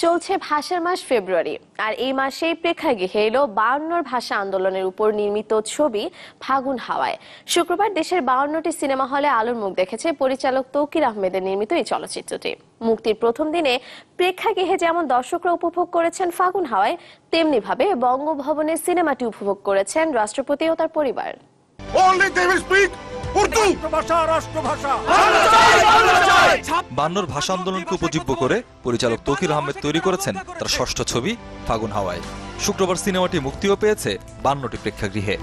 চলছে ভাষার মাস ফেব্রুয়ারি, আর এই মাসেই প্রেক্ষাগৃহে এলো 52 ভাষা আন্দোলনের উপর নির্মিত ছবি ফাগুন হাওয়ায়। শুক্রবার দেশের 52টি সিনেমা হলে আলোর মুখ দেখেছে পরিচালক তৌকির আহমেদের নির্মিত এই চলচ্চিত্রটি। মুক্তির প্রথম দিনে প্রেক্ষাগৃহে যেমন দর্শকরা উপভোগ করেছেন ফাগুন হাওয়ায়, তেমনি ভাবে বঙ্গভবনের সিনেমাটি উপভোগ করেছেন রাষ্ট্রপতি ও তার পরিবার। বান্নর ভাষা আন্দোলনকে উপজীব্য করে পরিচালক তৌকির আহমেদ তৈরি করেছেন তার ষষ্ঠ ছবি ফাগুন হাওয়ায়। শুক্রবার সিনেমাটি মুক্তিও পেয়েছে 52টি প্রেক্ষাগৃহে।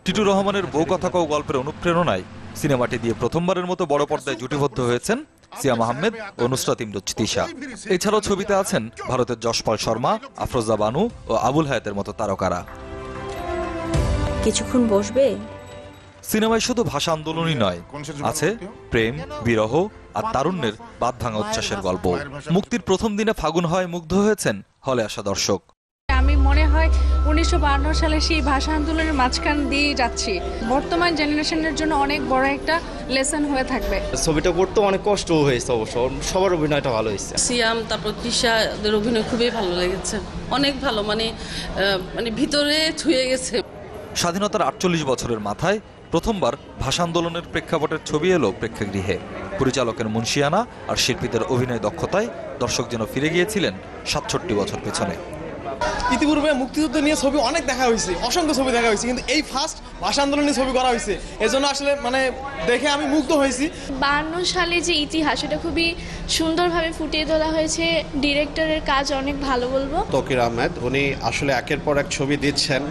টিটু রহমানের বউ কথা কও গল্পের অনুপ্রেরণায় সিনেমাটি দিয়ে প্রথমবারের মতো বড় পর্দায় জুটিবদ্ধ হয়েছেন সিয়াম আহমেদ ও নুসরাত ইমরোজ তিশা। এছাড়াও ছবিতে আছেন ভারতের যশপাল শর্মা, আফরোজা বানু ও আবুল হায়াতের মতো তারকারা। কিছুক্ষণ বসবে। সিনেমায় শুধু ভাষা আন্দোলনই নয়, আছে প্রেম, বিরহ আর তারুণ্যের বাঁধ ভাঙা উচ্ছ্বাসের গল্প। মুক্তির প্রথম দিনে ফাগুন হাওয়ায় মুগ্ধ হয়েছেন হলে আসা দর্শক। আমি মনে হয় 1952 সালে সেই ভাষা আন্দোলনের মাঝখান দিয়ে যাচ্ছি। বর্তমান জেনারেশনের জন্য অনেক বড় একটা লেসন হয়ে থাকবে। ছবিটা করতে অনেক কষ্ট হয়েছে, অবশ্য সবার অভিনয়টা ভালো হয়েছে। সিয়াম তারপর তৃষাদের অভিনয় খুবই ভালো লেগেছে, অনেক ভালো, মানে ভিতরে ছুঁয়ে গেছে। স্বাধীনতার 48 বছরের মাথায় প্রথমবার ভাষা আন্দোলনের প্রেক্ষাপটের ছবি এলো প্রেক্ষাগৃহে। পরিচালকের মুন্সিয়ানা আর শিল্পীদের অভিনয় দক্ষতায় দর্শক যেন ফিরে গিয়েছিলেন 67 বছর পেছনে। ইতিপূর্বে মুক্তিযুদ্ধ নিয়ে ছবি অনেক দেখা হয়েছে, অসংখ্য ছবি দেখা হয়েছে, কিন্তু এই ফার্স্ট ভাষা আন্দোলন নিয়ে ছবি করা হয়েছে। এজন্য আসলে দেখে আমি মুগ্ধ হয়েছি। 52 সালে যে ইতিহাস, এটা খুবই সুন্দরভাবে ফুটিয়ে তোলা হয়েছে। ডিরেক্টরের কাজ অনেক ভালো বলবো। তৌকির আহমেদ উনি আসলে একের পর এক ছবি দিচ্ছেন।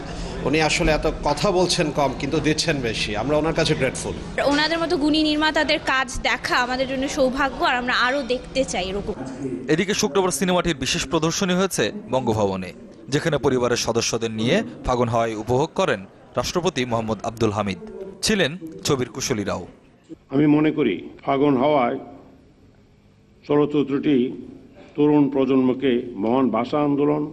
উনি আসলে এত কথা বলছেন কম, কিন্তু দিচ্ছেন বেশি। আমরা ওনার কাছে গ্রেটফুল। ওনাদের মতো গুণী নির্মাতাদের কাজ দেখা আমাদের জন্য সৌভাগ্য, আর আমরা আরো দেখতে চাই এরকম। এদিকে শুক্রবার সিনেমাটির বিশেষ প্রদর্শনী হয়েছে বঙ্গভবনে, যেখানে পরিবারের সদস্যদের নিয়ে ফাগুন হাওয়ায় উপভোগ করেন রাষ্ট্রপতি মোহাম্মদ আব্দুল হামিদ। ছিলেন ছবির কুশলীরাও। আমি মনে করি ফাগুন হাওয়ায় চলচ্চিত্রটি তরুণ প্রজন্মকে মহান ভাষা আন্দোলন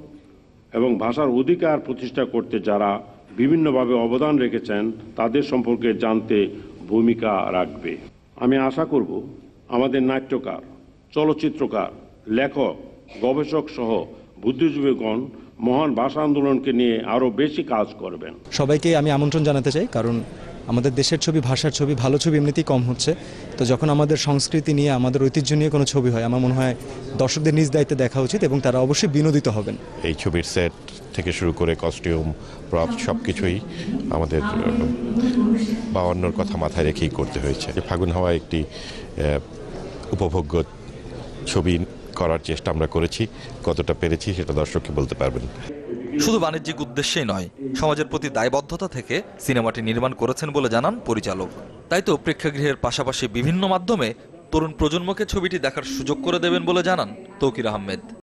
এবং ভাষার অধিকার প্রতিষ্ঠা করতে যারা বিভিন্নভাবে অবদান রেখেছেন তাদের সম্পর্কে জানতে ভূমিকা রাখবে। আমি আশা করব আমাদের নাট্যকার, চলচ্চিত্রকার, লেখক, গবেষক সহ বুদ্ধিজীবীগণ মহান ভাষা আন্দোলনকে নিয়ে আরও বেশি কাজ করবেন। সবাইকে আমি আমন্ত্রণ জানাতে চাই, কারণ আমাদের দেশের ছবি, ভাষার ছবি, ভালো ছবি এমনিতেই কম হচ্ছে। তো যখন আমাদের সংস্কৃতি নিয়ে, আমাদের ঐতিহ্য নিয়ে কোনো ছবি হয়, আমার মনে হয় দর্শকদের নিজ দায়িত্বে দেখা উচিত এবং তারা অবশ্যই বিনোদিত হবেন। এই ছবির সেট থেকে শুরু করে কস্টিউম, প্রপ সব কিছুই আমাদের 52 কথা মাথায় রেখেই করতে হয়েছে। ফাগুন হাওয়া একটি উপভোগ্য ছবি করার চেষ্টা আমরা করেছি। কতটা পেরেছি সেটা দর্শককে বলতে পারবেন। শুধু বাণিজ্যিক উদ্দেশ্যেই নয়, সমাজের প্রতি দায়বদ্ধতা থেকে সিনেমাটি নির্মাণ করেছেন বলে জানান পরিচালক। তাই তো প্রেক্ষাগৃহের পাশাপাশি বিভিন্ন মাধ্যমে তরুণ প্রজন্মকে ছবিটি দেখার সুযোগ করে দেবেন বলে জানান তৌকির আহমেদ।